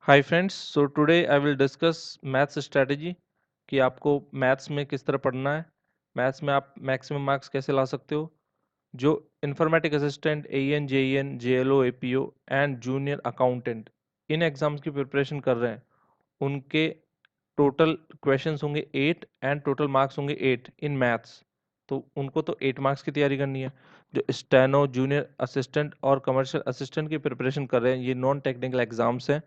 Hi friends, so today I will discuss maths strategy कि आपको maths में किस तरह पढ़ना है। मैथ्स में आप मैक्सिमम मार्क्स कैसे ला सकते हो। जो informatic assistant AEN JEN JLO APO and junior accountant इन एग्जाम्स की प्रिपरेशन कर रहे हैं, उनके टोटल क्वेश्चंस होंगे 8 एंड टोटल मार्क्स होंगे 8 इन मैथ्स। तो उनको तो 8 मार्क्स की तैयारी करनी है। जो स्टेनो जूनियर असिस्टेंट और कमर्शियल असिस्टेंट की प्रिपरेशन कर रहे हैं, ये नॉन टेक्निकल एग्जाम्स हैं।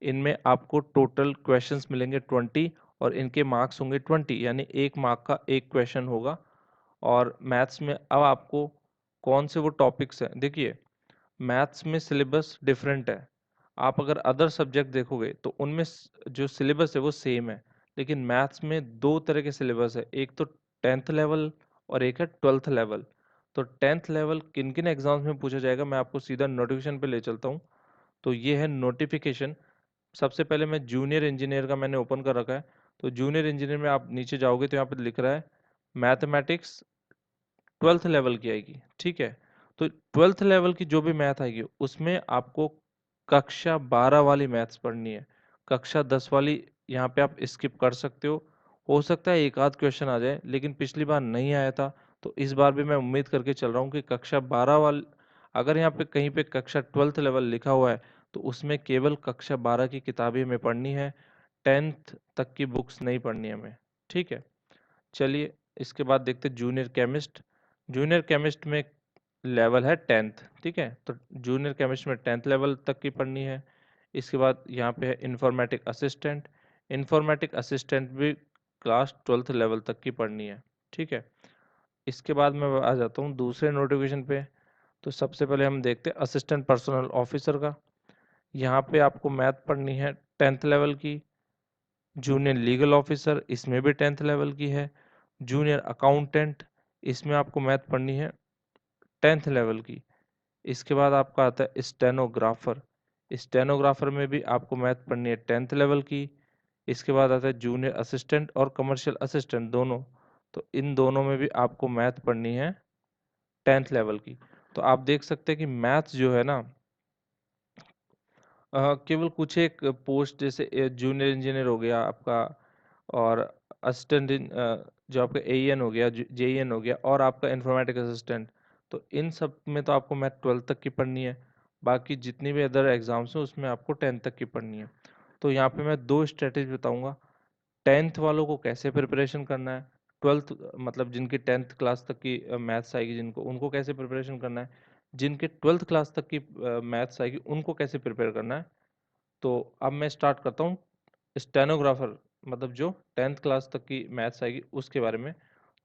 इनमें आपको टोटल क्वेश्चंस मिलेंगे 20 और इनके मार्क्स होंगे 20, यानी 1 मार्क का एक क्वेश्चन होगा। और मैथ्स में अब आपको कौन से वो टॉपिक्स हैं, देखिए मैथ्स में सिलेबस डिफरेंट है। आप अगर अदर सब्जेक्ट देखोगे तो उनमें जो सिलेबस है वो सेम है, लेकिन मैथ्स में दो तरह के सिलेबस है, एक तो 10th लेवल और एक है 12th लेवल। तो 10th लेवल किन किन एग्जाम्स में पूछा जाएगा, मैं आपको सीधा नोटिफिकेशन पे ले चलता हूँ। तो ये है नोटिफिकेशन। सबसे पहले मैं जूनियर इंजीनियर का मैंने ओपन कर रखा है। तो जूनियर इंजीनियर में आप नीचे जाओगे तो यहाँ पे लिख रहा है मैथमेटिक्स 12th लेवल की आएगी, ठीक है। तो 12th लेवल की जो भी मैथ आएगी उसमें आपको कक्षा 12 वाली मैथ्स पढ़नी है। कक्षा 10 वाली यहाँ पे आप स्किप कर सकते हो सकता है एक आध क्वेश्चन आ जाए, लेकिन पिछली बार नहीं आया था। तो इस बार भी मैं उम्मीद करके चल रहा हूँ कि कक्षा 12 वाली, अगर यहाँ पे कहीं पे कक्षा 12th लेवल लिखा हुआ है तो उसमें केवल कक्षा 12 की किताबें हमें पढ़नी है, 10th तक की बुक्स नहीं पढ़नी है हमें, ठीक है। चलिए इसके बाद देखते हैं जूनियर केमिस्ट। जूनियर केमिस्ट में लेवल है 10th, ठीक है। तो जूनियर केमिस्ट में 10th लेवल तक की पढ़नी है। इसके बाद यहाँ पे है इंफॉर्मेटिक असिस्टेंट। इंफॉर्मेटिक असिस्टेंट भी क्लास 12th लेवल तक की पढ़नी है, ठीक है। इसके बाद मैं आ जाता हूँ दूसरे नोटिफिकेशन पे। तो सबसे पहले हम देखते हैं असिस्टेंट पर्सनल ऑफिसर का। यहाँ पे आपको मैथ पढ़नी है 10th लेवल की। जूनियर लीगल ऑफिसर, इसमें भी 10th लेवल की है। जूनियर अकाउंटेंट, इसमें आपको मैथ पढ़नी है 10th लेवल की। इसके बाद आपका आता है स्टेनोग्राफर। स्टेनोग्राफर में भी आपको मैथ पढ़नी है 10th लेवल की। इसके बाद आता है जूनियर असिस्टेंट और कमर्शियल असिस्टेंट दोनों। तो इन दोनों में भी आपको मैथ पढ़नी है 10th लेवल की। तो आप देख सकते हैं कि मैथ्स जो है ना, केवल कुछ एक पोस्ट जैसे जूनियर इंजीनियर हो गया आपका, और असिस्टेंट जो आपका AEN हो गया, JEN हो गया, और आपका इंफॉर्मेटिक असिस्टेंट। तो इन सब में तो आपको मैथ 12th तक की पढ़नी है। बाकी जितनी भी अदर एग्जाम्स हैं उसमें आपको 10th तक की पढ़नी है। तो यहाँ पे मैं दो स्ट्रेटेजी बताऊंगा, 10th वालों को कैसे प्रिपरेशन करना है, 12th मतलब जिनकी 10th क्लास तक की मैथ्स आएगी जिनको, उनको कैसे प्रिपरेशन करना है, जिनके 12th क्लास तक की मैथ्स आएगी उनको कैसे प्रिपेयर करना है। तो अब मैं स्टार्ट करता हूँ स्टेनोग्राफर, मतलब जो 10th क्लास तक की मैथ्स आएगी उसके बारे में।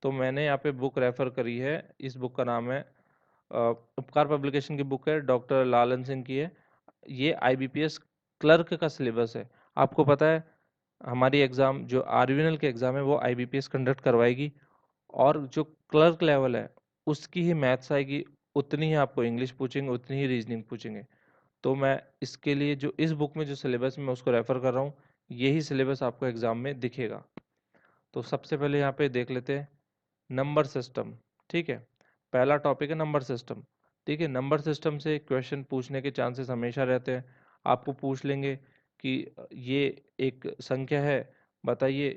तो मैंने यहाँ पे बुक रेफर करी है, इस बुक का नाम है उपकार पब्लिकेशन की बुक है, डॉक्टर लालन सिंह की है। ये IBPS क्लर्क का सिलेबस है। आपको पता है हमारी एग्ज़ाम जो RVNL के एग्ज़ाम है वो IBPS कंडक्ट करवाएगी, और जो क्लर्क लेवल है उसकी ही मैथ्स आएगी, उतनी ही आपको इंग्लिश पूछेंगे, उतनी ही रीजनिंग पूछेंगे। तो मैं इसके लिए जो इस बुक में जो सिलेबस मैं उसको रेफर कर रहा हूँ, यही सिलेबस आपको एग्जाम में दिखेगा। तो सबसे पहले यहाँ पे देख लेते हैं नंबर सिस्टम, ठीक है। पहला टॉपिक है नंबर सिस्टम। ठीक है, नंबर सिस्टम से क्वेश्चन पूछने के चांसेस हमेशा रहते हैं। आपको पूछ लेंगे कि ये एक संख्या है, बताइए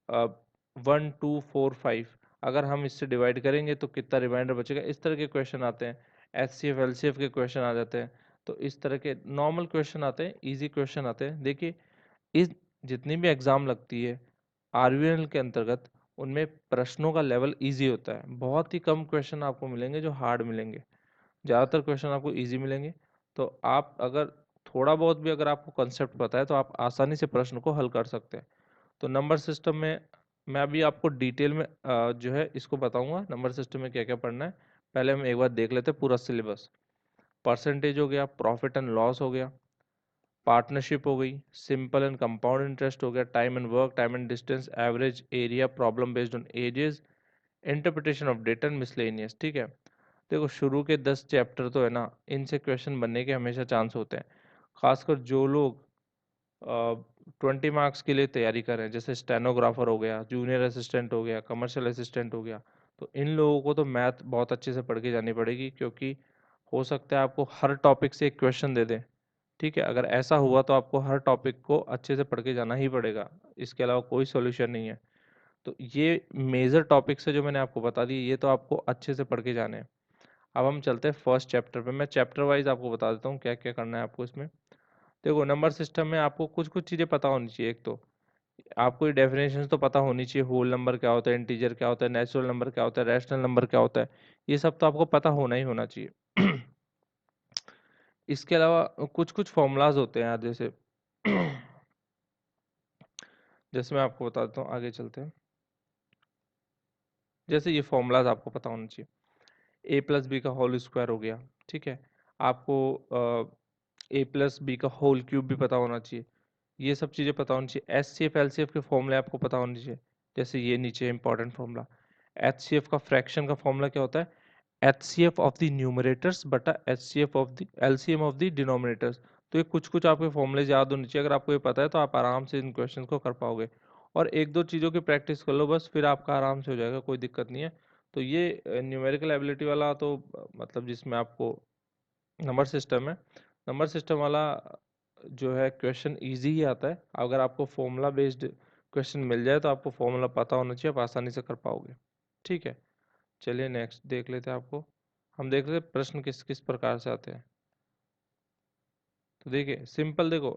1 2 4 5, अगर हम इससे डिवाइड करेंगे तो कितना रिमाइंडर बचेगा, इस तरह के क्वेश्चन आते हैं। HCF LCF के क्वेश्चन आ जाते हैं। तो इस तरह के नॉर्मल क्वेश्चन आते हैं, इजी क्वेश्चन आते हैं। देखिए इस जितनी भी एग्जाम लगती है RVNL के अंतर्गत, उनमें प्रश्नों का लेवल इजी होता है। बहुत ही कम क्वेश्चन आपको मिलेंगे जो हार्ड मिलेंगे, ज़्यादातर क्वेश्चन आपको इजी मिलेंगे। तो आप अगर थोड़ा बहुत भी अगर आपको कंसेप्ट पता है तो आप आसानी से प्रश्न को हल कर सकते हैं। तो नंबर सिस्टम में मैं अभी आपको डिटेल में जो है इसको बताऊंगा नंबर सिस्टम में क्या क्या पढ़ना है। पहले हम एक बार देख लेते हैं पूरा सिलेबस। परसेंटेज हो गया, प्रॉफिट एंड लॉस हो गया, पार्टनरशिप हो गई, सिंपल एंड कंपाउंड इंटरेस्ट हो गया, time and work, time and distance, average area, problem based on edges, interpretation of data and miscellaneous, ठीक है। देखो शुरू के 10 चैप्टर तो है ना, इनसे क्वेश्चन बनने के हमेशा चांस होते हैं। खासकर जो लोग 20 मार्क्स के लिए तैयारी कर रहे हैं, जैसे स्टेनोग्राफर हो गया, जूनियर असिस्टेंट हो गया, कमर्शियल असिस्टेंट हो गया, तो इन लोगों को तो मैथ बहुत अच्छे से पढ़ के जानी पड़ेगी, क्योंकि हो सकता है आपको हर टॉपिक से एक क्वेश्चन दे दें। ठीक है, अगर ऐसा हुआ तो आपको हर टॉपिक को अच्छे से पढ़ के जाना ही पड़ेगा, इसके अलावा कोई सॉल्यूशन नहीं है। तो ये मेजर टॉपिक्स है जो मैंने आपको बता दिए, ये तो आपको अच्छे से पढ़ के जाने हैं। अब हम चलते हैं फर्स्ट चैप्टर पे। मैं चैप्टर वाइज आपको बता देता हूँ क्या क्या करना है आपको इसमें। देखो, नंबर सिस्टम में आपको कुछ कुछ चीज़ें पता होनी चाहिए। एक तो आपको ये डेफिनेशन तो पता होनी चाहिए, होल नंबर क्या होता है, इंटीजर क्या होता है, नेचुरल नंबर क्या होता है, रैशनल नंबर क्या होता है, ये सब तो आपको पता होना ही होना चाहिए। इसके अलावा कुछ कुछ फॉर्मूलाज होते हैं यार, जैसे जैसे मैं आपको बता देता हूँ, आगे चलते हैं। जैसे ये फॉर्मूलाज आपको पता होना चाहिए, ए प्लस बी का होल स्क्वायर हो गया, ठीक है। आपको ए प्लस बी का होल क्यूब भी पता होना चाहिए। ये सब चीज़ें पता होनी चाहिए। H C F L C F के फॉर्मूले आपको पता होने चाहिए। जैसे ये नीचे important formula, H C F का फ्रैक्शन का फॉर्मूला क्या होता है, H C F of the numerators बटा H C F of the LCM of the denominators. तो ये कुछ कुछ आपके फॉर्मूले याद होने चाहिए। अगर आपको ये पता है तो आप आराम से इन क्वेश्चन को कर पाओगे। और एक दो चीज़ों की प्रैक्टिस कर लो बस, फिर आपका आराम से हो जाएगा, कोई दिक्कत नहीं है। तो ये न्यूमेरिकल एबिलिटी वाला तो मतलब जिसमें आपको नंबर सिस्टम है, नंबर सिस्टम वाला जो है क्वेश्चन इजी ही आता है। अगर आपको फॉर्मूला बेस्ड क्वेश्चन मिल जाए तो आपको फॉर्मूला पता होना चाहिए, आप आसानी से कर पाओगे। ठीक है, चलिए नेक्स्ट देख लेते हैं। आपको हम देख लेते हैं प्रश्न किस किस प्रकार से आते हैं। तो देखिए सिंपल, देखो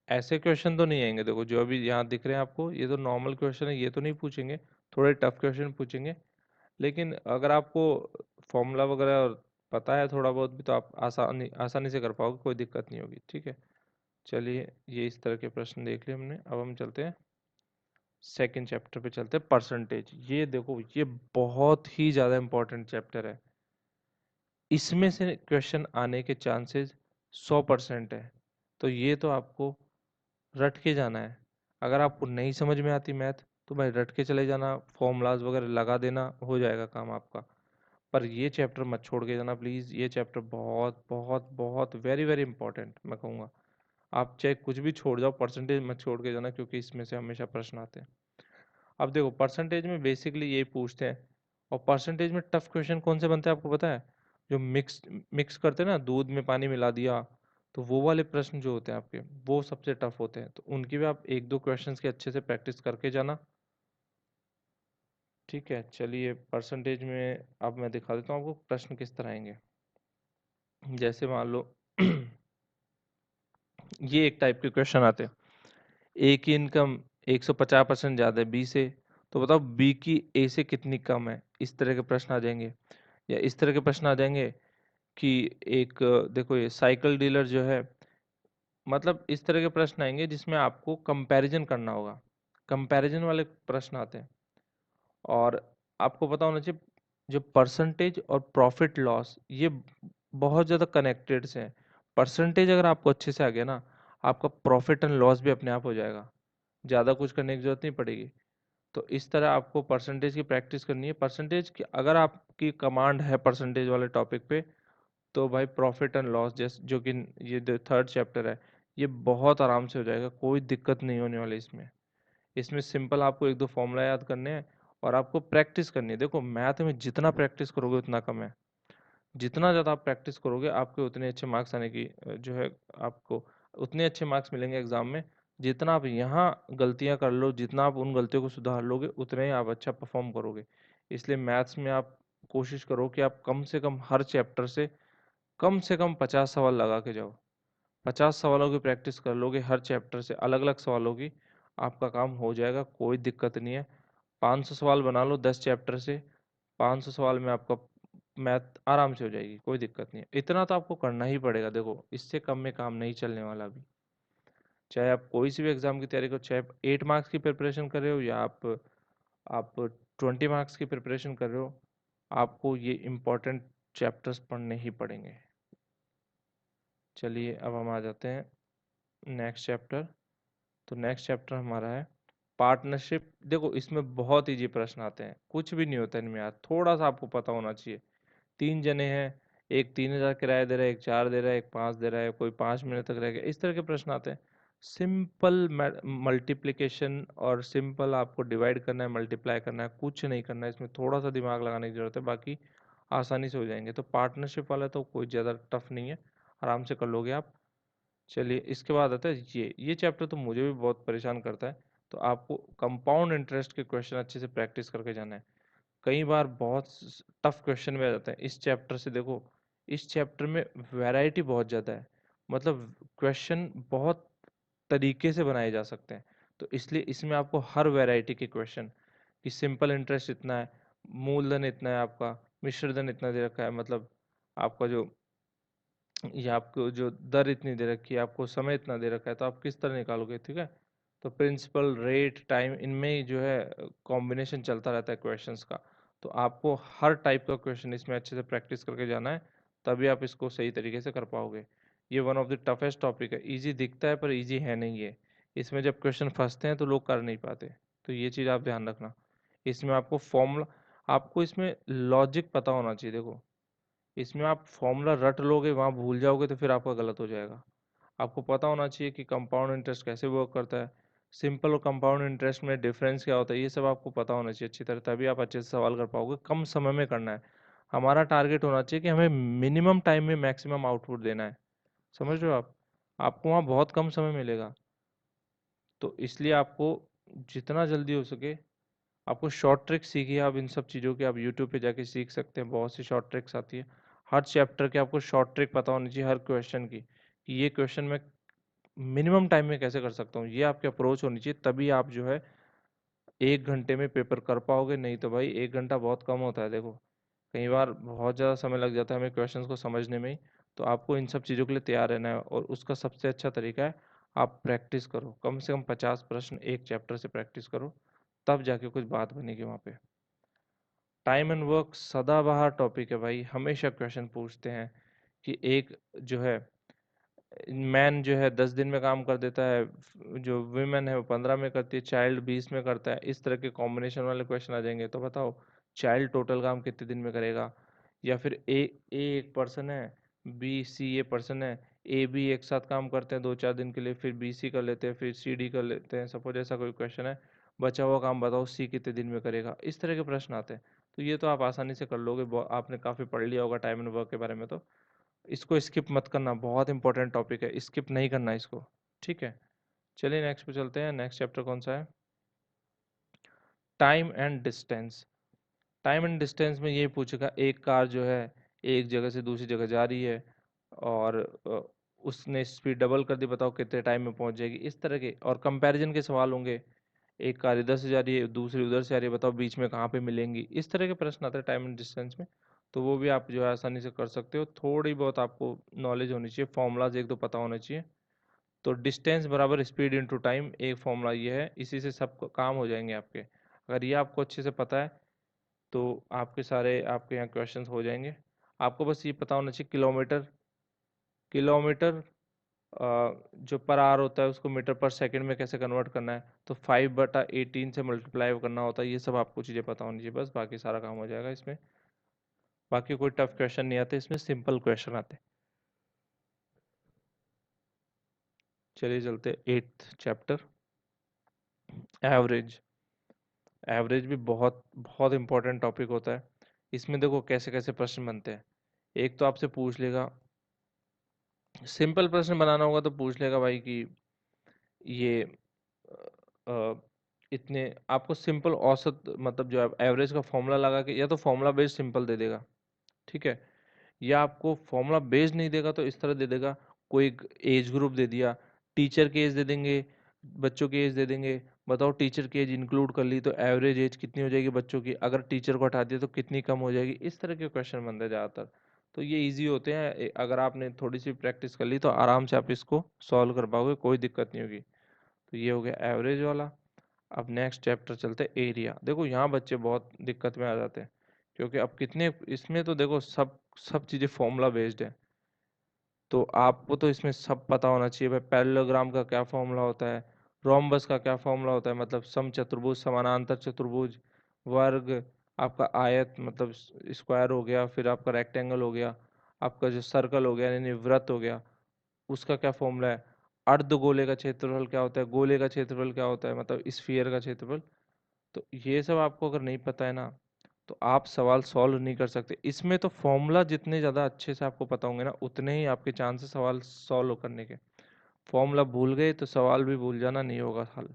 ऐसे क्वेश्चन तो नहीं आएंगे। देखो जो अभी यहाँ दिख रहे हैं आपको, ये तो नॉर्मल क्वेश्चन है, ये तो नहीं पूछेंगे, थोड़े टफ क्वेश्चन पूछेंगे। लेकिन अगर आपको फॉर्मूला वगैरह पता है थोड़ा बहुत भी, तो आप आसानी आसानी से कर पाओगे, कोई दिक्कत नहीं होगी। ठीक है, चलिए ये इस तरह के प्रश्न देख लिए हमने। अब हम चलते हैं सेकंड चैप्टर पे, चलते हैं परसेंटेज। ये देखो, ये बहुत ही ज़्यादा इंपॉर्टेंट चैप्टर है। इसमें से क्वेश्चन आने के चांसेस 100% है। तो ये तो आपको रट के जाना है। अगर आपको नहीं समझ में आती मैथ तो भाई रट के चले जाना, फॉर्मूलाज वगैरह लगा देना, हो जाएगा काम आपका। पर ये चैप्टर मत छोड़ के जाना प्लीज़। ये चैप्टर बहुत बहुत बहुत वेरी वेरी इंपॉर्टेंट मैं कहूँगा। आप चाहे कुछ भी छोड़ जाओ, परसेंटेज मत छोड़ के जाना, क्योंकि इसमें से हमेशा प्रश्न आते हैं। अब देखो परसेंटेज में बेसिकली यही पूछते हैं। और परसेंटेज में टफ क्वेश्चन कौन से बनते हैं आपको पता है? जो मिक्स मिक्स करते हैं ना, दूध में पानी मिला दिया, तो वो वाले प्रश्न जो होते हैं आपके, वो सबसे टफ होते हैं। तो उनकी भी आप एक दो क्वेश्चंस की अच्छे से प्रैक्टिस करके जाना। ठीक है, चलिए परसेंटेज में अब मैं दिखा देता हूँ आपको प्रश्न किस तरह आएंगे। जैसे मान लो ये एक टाइप के क्वेश्चन आते हैं, ए की इनकम 150% ज़्यादा है बी से, तो बताओ बी की ए से कितनी कम है। इस तरह के प्रश्न आ जाएंगे। या इस तरह के प्रश्न आ जाएंगे कि एक देखो ये साइकिल डीलर जो है, मतलब इस तरह के प्रश्न आएंगे जिसमें आपको कंपैरिजन करना होगा। कंपैरिजन वाले प्रश्न आते हैं। और आपको पता होना चाहिए जो परसेंटेज और प्रॉफिट लॉस, ये बहुत ज़्यादा कनेक्टेड से हैं। परसेंटेज अगर आपको अच्छे से आ गया ना, आपका प्रॉफिट एंड लॉस भी अपने आप हो जाएगा, ज़्यादा कुछ करने की जरूरत नहीं पड़ेगी। तो इस तरह आपको परसेंटेज की प्रैक्टिस करनी है। परसेंटेज की अगर आपकी कमांड है परसेंटेज वाले टॉपिक पे, तो भाई प्रॉफिट एंड लॉस जैसे जो कि ये जो थर्ड चैप्टर है, ये बहुत आराम से हो जाएगा, कोई दिक्कत नहीं होने वाली इसमें। इसमें सिंपल आपको एक दो फॉर्मूला याद करने हैं और आपको प्रैक्टिस करनी है। देखो मैथ में जितना प्रैक्टिस करोगे उतना कम है। जितना ज़्यादा आप प्रैक्टिस करोगे आपके उतने अच्छे मार्क्स आने की जो है, आपको उतने अच्छे मार्क्स मिलेंगे एग्जाम में। जितना आप यहाँ गलतियाँ कर लो, जितना आप उन गलतियों को सुधार लोगे, उतने ही आप अच्छा परफॉर्म करोगे। इसलिए मैथ्स में आप कोशिश करो कि आप कम से कम हर चैप्टर से कम 50 सवाल लगा के जाओ। 50 सवालों की प्रैक्टिस कर लोगे हर चैप्टर से, अलग अलग सवालों की, आपका काम हो जाएगा, कोई दिक्कत नहीं है। 500 सवाल बना लो 10 चैप्टर से, 500 सवाल में आपका मैथ आराम से हो जाएगी, कोई दिक्कत नहीं है। इतना तो आपको करना ही पड़ेगा। देखो इससे कम में काम नहीं चलने वाला अभी। चाहे आप कोई सी भी एग्जाम की तैयारी करो, चाहे आप 8 मार्क्स की प्रिपरेशन कर रहे हो या आप 20 मार्क्स की प्रिपरेशन कर रहे हो, आपको ये इम्पोर्टेंट चैप्टर्स पढ़ने ही पड़ेंगे। चलिए अब हम आ जाते हैं नेक्स्ट चैप्टर। तो नेक्स्ट चैप्टर हमारा है पार्टनरशिप। देखो इसमें बहुत इजी प्रश्न आते हैं, कुछ भी नहीं होता इनमें यार, थोड़ा सा आपको पता होना चाहिए। 3 जने हैं, एक 3,000 किराया दे रहा है, एक 4 दे रहा है, एक 5 दे रहा है, कोई 5 महीने तक रहेगा, इस तरह के प्रश्न आते हैं। सिंपल मल्टीप्लिकेशन और सिंपल आपको डिवाइड करना है, मल्टीप्लाई करना है, कुछ नहीं करना है इसमें, थोड़ा सा दिमाग लगाने की जरूरत है, बाकी आसानी से हो जाएंगे। तो पार्टनरशिप वाला तो कोई ज़्यादा टफ नहीं है, आराम से कर लोगे आप। चलिए इसके बाद आता है ये चैप्टर तो मुझे भी बहुत परेशान करता है। तो आपको कंपाउंड इंटरेस्ट के क्वेश्चन अच्छे से प्रैक्टिस करके जाना है। कई बार बहुत टफ क्वेश्चन में आ जाते हैं इस चैप्टर से। देखो इस चैप्टर में वैरायटी बहुत ज़्यादा है, मतलब क्वेश्चन बहुत तरीके से बनाए जा सकते हैं। तो इसलिए इसमें आपको हर वैरायटी के क्वेश्चन, कि सिंपल इंटरेस्ट इतना है, मूलधन इतना है, आपका मिश्रधन इतना दे रखा है, मतलब आपका जो ये आपको जो दर इतनी दे रखी है, आपको समय इतना दे रखा है, तो आप किस तरह निकालोगे? ठीक है। तो प्रिंसिपल, रेट, टाइम, इनमें ही जो है कॉम्बिनेशन चलता रहता है क्वेश्चंस का। तो आपको हर टाइप का क्वेश्चन इसमें अच्छे से प्रैक्टिस करके जाना है, तभी आप इसको सही तरीके से कर पाओगे। ये one of the toughest topic है। इजी दिखता है पर इजी है नहीं ये। इसमें जब क्वेश्चन फंसते हैं तो लोग कर नहीं पाते। तो ये चीज़ आप ध्यान रखना। इसमें आपको फॉर्मूला, आपको इसमें लॉजिक पता होना चाहिए। देखो इसमें आप फॉर्मूला रट लोगे, वहाँ भूल जाओगे तो फिर आपका गलत हो जाएगा। आपको पता होना चाहिए कि कंपाउंड इंटरेस्ट कैसे वर्क करता है, सिंपल और कंपाउंड इंटरेस्ट में डिफरेंस क्या होता है, ये सब आपको पता होना चाहिए अच्छी तरह, तभी आप अच्छे से सवाल कर पाओगे। कम समय में करना है। हमारा टारगेट होना चाहिए कि हमें मिनिमम टाइम में मैक्सिमम आउटपुट देना है। समझ रहे हो आप? आपको वहाँ बहुत कम समय मिलेगा। तो इसलिए आपको जितना जल्दी हो सके, आपको शॉर्ट ट्रिक सीखिए। आप इन सब चीज़ों के आप यूट्यूब पे जाके सीख सकते हैं, बहुत सी शॉर्ट ट्रिक्स आती है। हर चैप्टर के आपको शॉर्ट ट्रिक पता होनी चाहिए, हर क्वेश्चन की, कि ये क्वेश्चन मैं मिनिमम टाइम में कैसे कर सकता हूँ। ये आपकी अप्रोच होनी चाहिए, तभी आप जो है 1 घंटे में पेपर कर पाओगे। नहीं तो भाई 1 घंटा बहुत कम होता है। देखो कई बार बहुत ज़्यादा समय लग जाता है हमें क्वेश्चंस को समझने में ही। तो आपको इन सब चीज़ों के लिए तैयार रहना है, और उसका सबसे अच्छा तरीका है आप प्रैक्टिस करो। कम से कम 50 प्रश्न एक चैप्टर से प्रैक्टिस करो, तब जाके कुछ बात बनेगी वहाँ पे। टाइम एंड वर्क सदाबहार टॉपिक है भाई, हमेशा क्वेश्चन पूछते हैं कि एक जो है मैन जो है 10 दिन में काम कर देता है, जो वुमेन है वो 15 में करती है, चाइल्ड 20 में करता है। इस तरह के कॉम्बिनेशन वाले क्वेश्चन आ जाएंगे। तो बताओ चाइल्ड टोटल काम कितने दिन में करेगा? या फिर ए एक पर्सन है, बी सी ए पर्सन है, ए बी एक साथ काम करते हैं 2-4 दिन के लिए, फिर बी सी कर लेते हैं, फिर सी डी कर लेते हैं। सपोज ऐसा कोई क्वेश्चन है, बचा हुआ काम बताओ सी कितने दिन में करेगा। इस तरह के प्रश्न आते हैं। तो ये तो आप आसानी से कर लोगे, आपने काफ़ी पढ़ लिया होगा टाइम एंड वर्क के बारे में। तो इसको स्किप मत करना, बहुत इंपॉर्टेंट टॉपिक है, स्किप नहीं करना इसको। ठीक है। चलिए नेक्स्ट पे चलते हैं। नेक्स्ट चैप्टर कौन सा है? Time and distance. Time and distance में ये पूछेगा, एक कार जो है एक जगह से दूसरी जगह जा रही है, और उसने स्पीड डबल कर दी, बताओ कितने टाइम में पहुंच जाएगी। इस तरह के और कंपैरिजन के सवाल होंगे। एक कार इधर से जा रही है, दूसरी उधर से आ रही है, बताओ बीच में कहाँ पे मिलेंगी। इस तरह के प्रश्न आते हैं टाइम एंड डिस्टेंस में। तो वो भी आप जो है आसानी से कर सकते हो। थोड़ी बहुत आपको नॉलेज होनी चाहिए, फॉर्मूलाज एक दो पता होना चाहिए। तो डिस्टेंस बराबर स्पीड इनटू टाइम, एक फॉर्मूला ये है, इसी से सब काम हो जाएंगे आपके। अगर ये आपको अच्छे से पता है तो आपके सारे आपके यहाँ क्वेश्चंस हो जाएंगे। आपको बस ये पता होना चाहिए किलोमीटर, किलोमीटर जो पर आवर होता है उसको मीटर पर सेकंड में कैसे कन्वर्ट करना है, तो 5/18 से मल्टीप्लाई करना होता है। ये सब आपको चीज़ें पता होनी चाहिए, बस बाकी सारा काम हो जाएगा इसमें। बाकी कोई टफ क्वेश्चन नहीं आते इसमें, सिंपल क्वेश्चन आते हैं। चलिए चलते 8th चैप्टर, एवरेज। एवरेज भी बहुत बहुत इंपॉर्टेंट टॉपिक होता है। इसमें देखो कैसे कैसे प्रश्न बनते हैं। एक तो आपसे पूछ लेगा, सिंपल प्रश्न बनाना होगा तो पूछ लेगा भाई कि ये अ, इतने, आपको सिंपल औसत मतलब जो है एवरेज का फॉर्मूला लगा के, या तो फॉर्मूला बेस्ड सिंपल दे देगा। ठीक है। या आपको फॉर्मूला बेस्ड नहीं देगा तो इस तरह दे देगा, कोई एज ग्रुप दे दिया, टीचर की एज दे देंगे, बच्चों की एज दे देंगे। बताओ टीचर की एज इंक्लूड कर ली तो एवरेज एज कितनी हो जाएगी बच्चों की, अगर टीचर को हटा दिया तो कितनी कम हो जाएगी। इस तरह के क्वेश्चन बनते हैं ज़्यादातर। तो ये इजी होते हैं, अगर आपने थोड़ी सी प्रैक्टिस कर ली तो आराम से आप इसको सॉल्व कर पाओगे, कोई दिक्कत नहीं होगी। तो ये हो गया एवरेज वाला। अब नेक्स्ट चैप्टर चलते हैं, एरिया। देखो यहाँ बच्चे बहुत दिक्कत में आ जाते हैं, क्योंकि अब कितने इसमें तो देखो सब सब चीज़ें फॉर्मूला बेस्ड है। तो आपको तो इसमें सब पता होना चाहिए भाई, पैरेललोग्राम का क्या फॉर्मूला होता है, रोम्बस का क्या फॉर्मूला होता है, मतलब समचतुर्भुज, समानांतर चतुर्भुज, वर्ग, आपका आयत मतलब स्क्वायर हो गया, फिर आपका रेक्टेंगल हो गया, आपका जो सर्कल हो गया यानी वृत्त हो गया, उसका क्या फॉर्मूला है, अर्धगोले का क्षेत्रफल क्या होता है, गोले का क्षेत्रफल क्या होता है, मतलब स्फीयर का क्षेत्रफल। तो ये सब आपको अगर नहीं पता है ना, तो आप सवाल सॉल्व नहीं कर सकते। इसमें तो फॉर्मूला जितने ज़्यादा अच्छे से आपको पता होंगे ना, उतने ही आपके चांसेस सवाल सॉल्व करने के। फॉर्मूला भूल गए तो सवाल भी भूल जाना, नहीं होगा हल।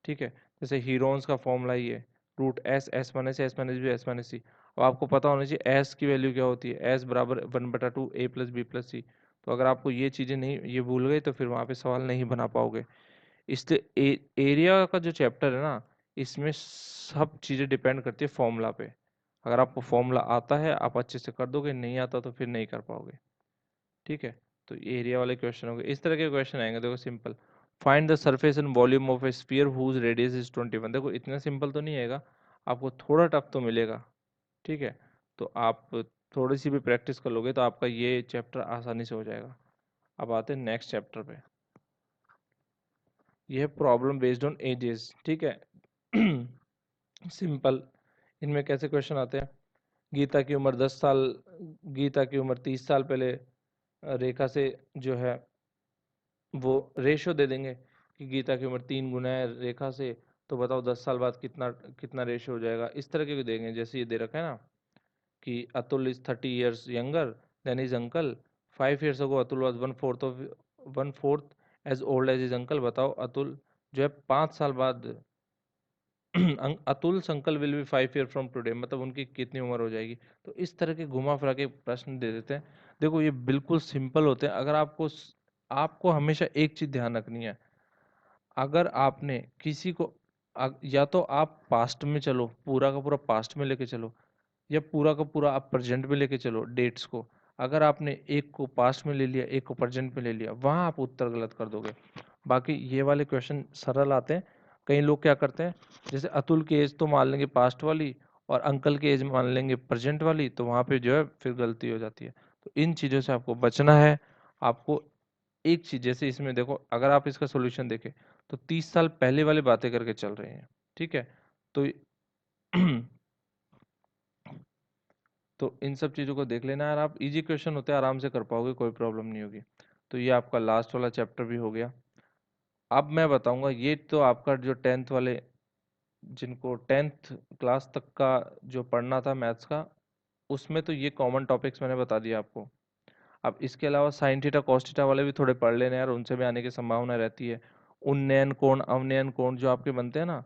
ठीक है, जैसे हीरोन्स का फॉर्मूला ही है root S, S minus S minus B, S minus C. अब आपको पता होना चाहिए एस की वैल्यू क्या होती है, एस बराबर 1/2 ए प्लस बी प्लस सी। तो अगर आपको ये चीज़ें नहीं, ये भूल गए तो फिर वहाँ पे सवाल नहीं बना पाओगे। इसलिए एरिया का जो चैप्टर है ना, इसमें सब चीज़ें डिपेंड करती है फॉर्मूला पे। अगर आपको फॉर्मूला आता है आप अच्छे से कर दोगे, नहीं आता तो फिर नहीं कर पाओगे। ठीक है, तो ये एरिया वाले क्वेश्चन हो गए। इस तरह के क्वेश्चन आएंगे, देखो simple, find the surface and volume of a sphere whose radius is 21। देखो इतना सिंपल तो नहीं आएगा, आपको थोड़ा टफ तो मिलेगा। ठीक है, तो आप थोड़ी सी भी प्रैक्टिस कर लोगे तो आपका ये चैप्टर आसानी से हो जाएगा। अब आते हैं नेक्स्ट चैप्टर पे, ये है प्रॉब्लम बेस्ड ऑन एजेस। ठीक है, सिंपल, इनमें कैसे क्वेश्चन आते हैं, गीता की उम्र 10 साल, गीता की उम्र 30 साल पहले रेखा से जो है वो रेशो दे देंगे कि गीता की उम्र 3 गुना है रेखा से, तो बताओ 10 साल बाद कितना कितना रेशो हो जाएगा। इस तरह के भी देंगे, जैसे ये दे रखा है ना कि Atul is 30 years younger than his uncle, 5 years ago Atul was one fourth as old as his uncle. बताओ अतुल जो है 5 साल बाद Atul uncle will be 5 year from today, मतलब उनकी कितनी उम्र हो जाएगी। तो इस तरह के घुमा फिरा के प्रश्न दे देते हैं। देखो ये बिल्कुल सिंपल होते हैं। अगर आपको आपको हमेशा एक चीज ध्यान रखनी है, अगर आपने किसी को या तो आप पास्ट में चलो, पूरा का पूरा पास्ट में लेके चलो, या पूरा का पूरा आप प्रेजेंट में लेके चलो डेट्स को। अगर आपने एक को पास्ट में ले लिया, एक को प्रेजेंट में ले लिया, वहां आप उत्तर गलत कर दोगे। बाकी ये वाले क्वेश्चन सरल आते हैं। कई लोग क्या करते हैं, जैसे अतुल की एज तो मान लेंगे पास्ट वाली और अंकल की एज मान लेंगे प्रेजेंट वाली, तो वहां पे जो है फिर गलती हो जाती है। तो इन चीजों से आपको बचना है। आपको एक चीज, जैसे इसमें देखो, अगर आप इसका सोल्यूशन देखें तो 30 साल पहले वाली बातें करके चल रहे हैं। ठीक है, तो तो इन सब चीज़ों को देख लेना यार, आप इजी क्वेश्चन होते हैं, आराम से कर पाओगे, कोई प्रॉब्लम नहीं होगी। तो ये आपका लास्ट वाला चैप्टर भी हो गया। अब मैं बताऊंगा, ये तो आपका जो 10th वाले, जिनको 10th क्लास तक का जो पढ़ना था मैथ्स का, उसमें तो ये कॉमन टॉपिक्स मैंने बता दिया आपको। अब इसके अलावा साइन थीटा कॉस थीटा वाले भी थोड़े पढ़ लेना यार, उनसे भी आने की संभावना रहती है। उन्नयन कोण अवनयन कोण जो आपके बनते हैं ना,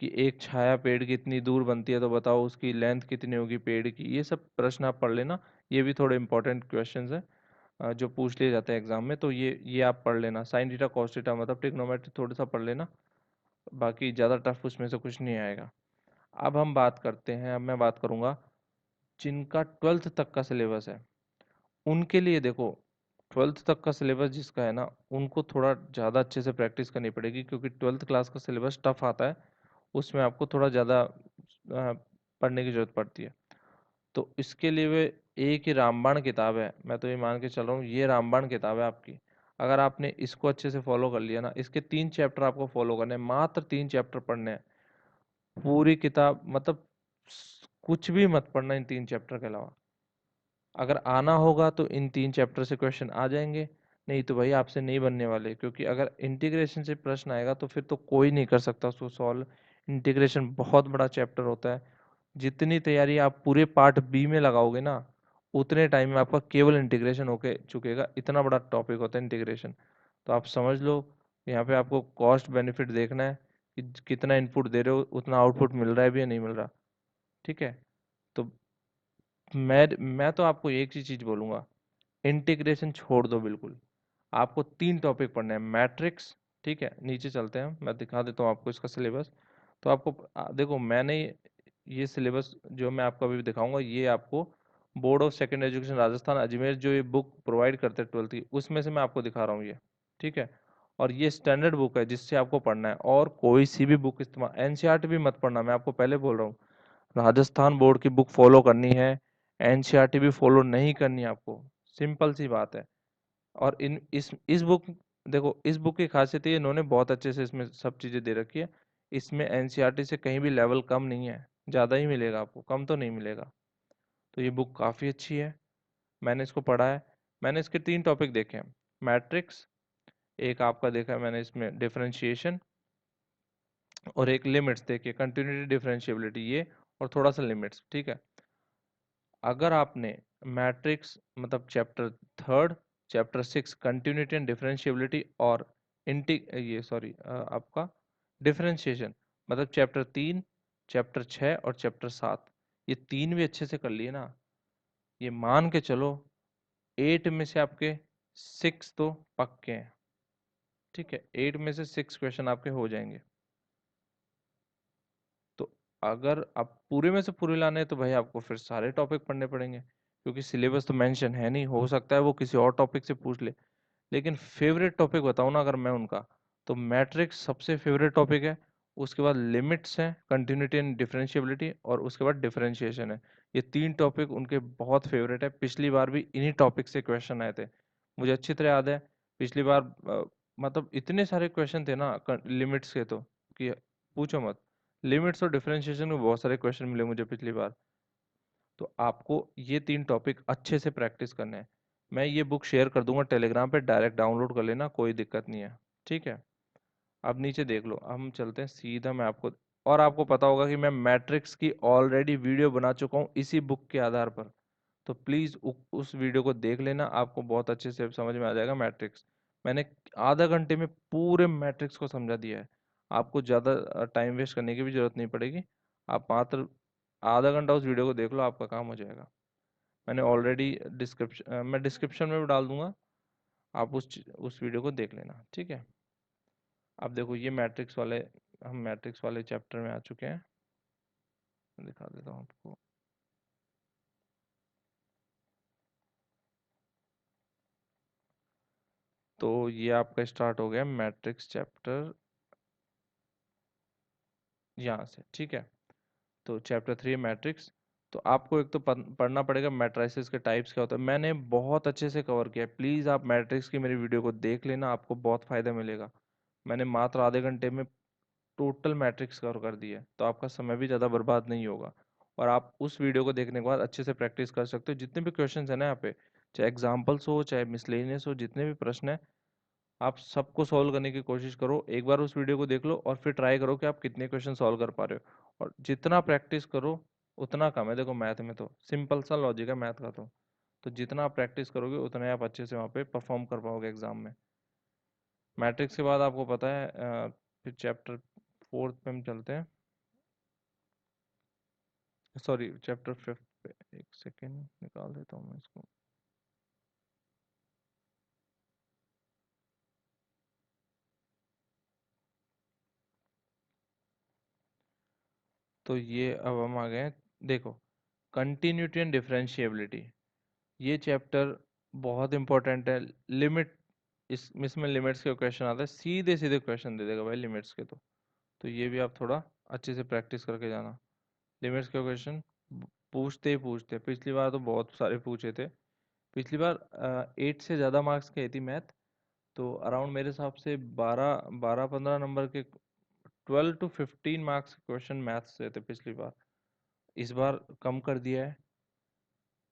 कि एक छाया पेड़ की इतनी दूर बनती है तो बताओ उसकी लेंथ कितनी होगी पेड़ की, ये सब प्रश्न आप पढ़ लेना। ये भी थोड़े इंपॉर्टेंट क्वेश्चंस हैं जो पूछ लिए जाते हैं एग्जाम में, तो ये आप पढ़ लेना। साइन थीटा कॉस थीटा मतलब ट्रिग्नोमेट्री थोड़ा सा पढ़ लेना, बाकी ज़्यादा टफ उसमें से कुछ नहीं आएगा। अब हम बात करते हैं, अब मैं बात करूंगा जिनका 12th तक का सिलेबस है, उनके लिए देखो 12th तक का सिलेबस जिसका है ना, उनको थोड़ा ज़्यादा अच्छे से प्रैक्टिस करनी पड़ेगी, क्योंकि 12th क्लास का सिलेबस टफ आता है। उसमें आपको थोड़ा ज़्यादा पढ़ने की जरूरत पड़ती है। तो इसके लिए वे एक ही रामबाण किताब है, मैं तो ये मान के चल रहा हूँ ये रामबाण किताब है आपकी। अगर आपने इसको अच्छे से फॉलो कर लिया ना, इसके 3 चैप्टर आपको फॉलो करने हैं, मात्र 3 चैप्टर पढ़ने हैं। पूरी किताब मतलब कुछ भी मत पढ़ना इन 3 चैप्टर के अलावा। अगर आना होगा तो इन 3 चैप्टर से क्वेश्चन आ जाएंगे, नहीं तो भाई आपसे नहीं बनने वाले, क्योंकि अगर इंटीग्रेशन से प्रश्न आएगा तो फिर तो कोई नहीं कर सकता उसको सॉल्व। इंटीग्रेशन बहुत बड़ा चैप्टर होता है। जितनी तैयारी आप पूरे पार्ट बी में लगाओगे ना, उतने टाइम में आपका केवल इंटीग्रेशन होके चुकेगा। इतना बड़ा टॉपिक होता है इंटीग्रेशन। तो आप समझ लो, यहाँ पे आपको कॉस्ट बेनिफिट देखना है कि कितना इनपुट दे रहे हो उतना आउटपुट मिल रहा है भी या नहीं मिल रहा। ठीक है, तो मैं तो आपको एक ही चीज बोलूंगा, इंटीग्रेशन छोड़ दो बिल्कुल। आपको 3 टॉपिक पढ़ने हैं, मैट्रिक्स। ठीक है, नीचे चलते हैं, मैं दिखा देता हूँ आपको इसका सिलेबस। तो आपको देखो मैंने ये सिलेबस जो मैं आपको अभी दिखाऊंगा, ये आपको board of secondary education Rajasthan Ajmer जो ये बुक प्रोवाइड करते हैं 12th की, उसमें से मैं आपको दिखा रहा हूँ ये। ठीक है, और ये स्टैंडर्ड बुक है जिससे आपको पढ़ना है, और कोई सी भी बुक इस्तेमाल, एनसीईआरटी भी मत पढ़ना, मैं आपको पहले बोल रहा हूँ। राजस्थान बोर्ड की बुक फॉलो करनी है, एनसीईआरटी भी फॉलो नहीं करनी है आपको, सिंपल सी बात है। और इन इस बुक, देखो इस बुक की खासियत ये, इन्होंने बहुत अच्छे से इसमें सब चीज़ें दे रखी है। इसमें एनसीईआरटी से कहीं भी लेवल कम नहीं है, ज़्यादा ही मिलेगा आपको, कम तो नहीं मिलेगा। तो ये बुक काफ़ी अच्छी है, मैंने इसको पढ़ा है। मैंने इसके 3 टॉपिक देखे हैं, मैट्रिक्स, एक आपका देखा है मैंने इसमें डिफरेंशिएशन, और एक लिमिट्स देखिए, कंटिन्यूटी डिफरेंशिएबिलिटी ये, और थोड़ा सा लिमिट्स। ठीक है, अगर आपने मैट्रिक्स मतलब chapter 3rd, chapter 6 continuity and differentiability और इंटी ये सॉरी आपका डिफरेंशिएशन, मतलब चैप्टर 3, चैप्टर 6 और चैप्टर 7, ये तीन भी अच्छे से कर लिए ना, ये मान के चलो 8 में से आपके 6 तो पक्के हैं। ठीक है, 8 में से 6 क्वेश्चन आपके हो जाएंगे। तो अगर आप पूरे में से पूरे लाने हैं तो भाई आपको फिर सारे टॉपिक पढ़ने पड़ेंगे, क्योंकि सिलेबस तो मेंशन है नहीं, हो सकता है वो किसी और टॉपिक से पूछ ले। लेकिन फेवरेट टॉपिक बताऊँ ना अगर मैं उनका, तो मैट्रिक्स सबसे फेवरेट टॉपिक है। उसके बाद लिमिट्स है, कंटिन्यूटी एंड डिफरेंशिएबिलिटी, और उसके बाद डिफरेंशिएशन है। ये तीन टॉपिक उनके बहुत फेवरेट है। पिछली बार भी इन्हीं टॉपिक से क्वेश्चन आए थे, मुझे अच्छी तरह याद है। पिछली बार मतलब इतने सारे क्वेश्चन थे ना लिमिट्स के, तो कि पूछो मत। लिमिट्स और डिफरेंशिएशन में बहुत सारे क्वेश्चन मिले मुझे पिछली बार। तो आपको ये तीन टॉपिक अच्छे से प्रैक्टिस करने हैं। मैं ये बुक शेयर कर दूंगा टेलीग्राम पे, डायरेक्ट डाउनलोड कर लेना, कोई दिक्कत नहीं है। ठीक है, अब नीचे देख लो, हम चलते हैं सीधा। मैं आपको, और आपको पता होगा कि मैं मैट्रिक्स की ऑलरेडी वीडियो बना चुका हूँ इसी बुक के आधार पर। तो प्लीज़ उस वीडियो को देख लेना, आपको बहुत अच्छे से समझ में आ जाएगा मैट्रिक्स। मैंने आधा घंटे में पूरे मैट्रिक्स को समझा दिया है। आपको ज़्यादा टाइम वेस्ट करने की भी जरूरत नहीं पड़ेगी। आप मात्र आधा घंटा उस वीडियो को देख लो, आपका काम हो जाएगा। मैंने ऑलरेडी डिस्क्रिप्शन, मैं डिस्क्रिप्शन में भी डाल दूंगा, आप उस वीडियो को देख लेना। ठीक है, अब देखो ये मैट्रिक्स वाले, हम मैट्रिक्स वाले चैप्टर में आ चुके हैं। मैं दिखा देता हूँ आपको। तो ये आपका स्टार्ट हो गया मैट्रिक्स चैप्टर यहाँ से। ठीक है, तो चैप्टर 3 मैट्रिक्स। तो आपको एक तो पढ़ना पड़ेगा मैट्रिसेस के टाइप्स क्या होता है। मैंने बहुत अच्छे से कवर किया है, प्लीज़ आप मैट्रिक्स की मेरी वीडियो को देख लेना, आपको बहुत फ़ायदा मिलेगा। मैंने मात्र आधे घंटे में टोटल मैट्रिक्स कवर कर दी है, तो आपका समय भी ज़्यादा बर्बाद नहीं होगा। और आप उस वीडियो को देखने के बाद अच्छे से प्रैक्टिस कर सकते हो। जितने भी क्वेश्चंस हैं ना यहाँ पे, चाहे एग्जाम्पल्स हो चाहे मिसलेनियस हो, जितने भी प्रश्न हैं, आप सबको सॉल्व करने की कोशिश करो। एक बार उस वीडियो को देख लो और फिर ट्राई करो कि आप कितने क्वेश्चन सॉल्व कर पा रहे हो। और जितना प्रैक्टिस करो उतना कम है। देखो मैथ में तो सिंपल सा लॉजिक है मैथ का, तो जितना आप प्रैक्टिस करोगे उतना ही आप अच्छे से वहाँ पे परफॉर्म कर पाओगे एग्जाम में। मैट्रिक्स के बाद आपको पता है फिर चैप्टर 4 पे हम चलते हैं, सॉरी चैप्टर 5 पे। एक सेकेंड निकाल देता हूँ मैं इसको। तो ये अब हम आ गए हैं, देखो कंटिन्यूटी एंड डिफरेंशिएबिलिटी, ये चैप्टर बहुत इंपॉर्टेंट है। लिमिट, इस इसमें लिमिट्स के क्वेश्चन आते हैं, सीधे सीधे क्वेश्चन दे देगा भाई लिमिट्स के। तो ये भी आप थोड़ा अच्छे से प्रैक्टिस करके जाना। लिमिट्स के क्वेश्चन पूछते ही पूछते, पिछली बार तो बहुत सारे पूछे थे। पिछली बार 8 से ज़्यादा मार्क्स की आई थी मैथ, तो अराउंड मेरे हिसाब से 12-15 नंबर के, 12 to 15 मार्क्स क्वेश्चन मैथ्स से थे पिछली बार। इस बार कम कर दिया है,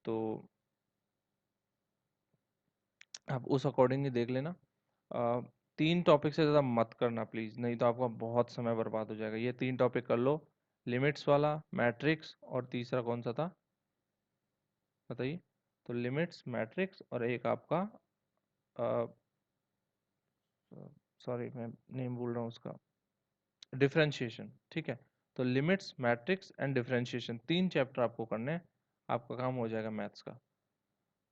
तो आप उस अकॉर्डिंग ही देख लेना। अ, तीन टॉपिक से ज़्यादा मत करना प्लीज़, नहीं तो आपका बहुत समय बर्बाद हो जाएगा। ये तीन टॉपिक कर लो, लिमिट्स वाला, मैट्रिक्स, और तीसरा कौन सा था बताइए। तो लिमिट्स, मैट्रिक्स, और एक आपका, सॉरी मैं नेम भूल रहा हूँ उसका, डिफरेंशिएशन। ठीक है, तो लिमिट्स, मैट्रिक्स एंड डिफरेंशिएशन, तीन चैप्टर आपको करने हैं, आपका काम हो जाएगा मैथ्स का।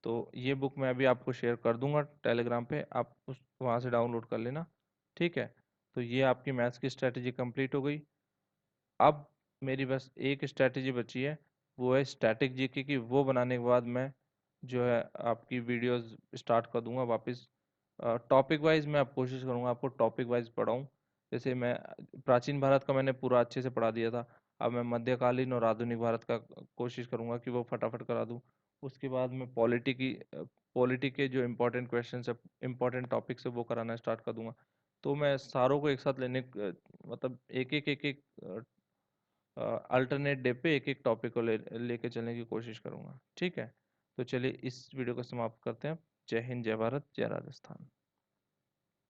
तो ये बुक मैं अभी आपको शेयर कर दूंगा टेलीग्राम पे, आप उस वहाँ से डाउनलोड कर लेना। ठीक है, तो ये आपकी मैथ्स की स्ट्रैटेजी कंप्लीट हो गई। अब मेरी बस एक स्ट्रैटेजी बची है, वो है स्टैटिक जीके की। वो बनाने के बाद मैं जो है आपकी वीडियोस स्टार्ट कर दूंगा वापस। टॉपिक वाइज मैं आप कोशिश करूंगा आपको टॉपिक वाइज पढ़ाऊँ। जैसे मैं प्राचीन भारत का मैंने पूरा अच्छे से पढ़ा दिया था, अब मैं मध्यकालीन और आधुनिक भारत का कोशिश करूंगा कि वो फटाफट करा दूं। उसके बाद मैं पॉलिटी के जो इम्पोर्टेंट क्वेश्चन है, इम्पोर्टेंट टॉपिक्स है, वो कराना स्टार्ट कर दूंगा। तो मैं सारों को एक साथ मतलब एक एक अल्टरनेट डे पे एक एक टॉपिक को लेके चलने की कोशिश करूंगा। ठीक है, तो चलिए इस वीडियो को समाप्त करते हैं। जय हिंद, जय भारत, जय राजस्थान।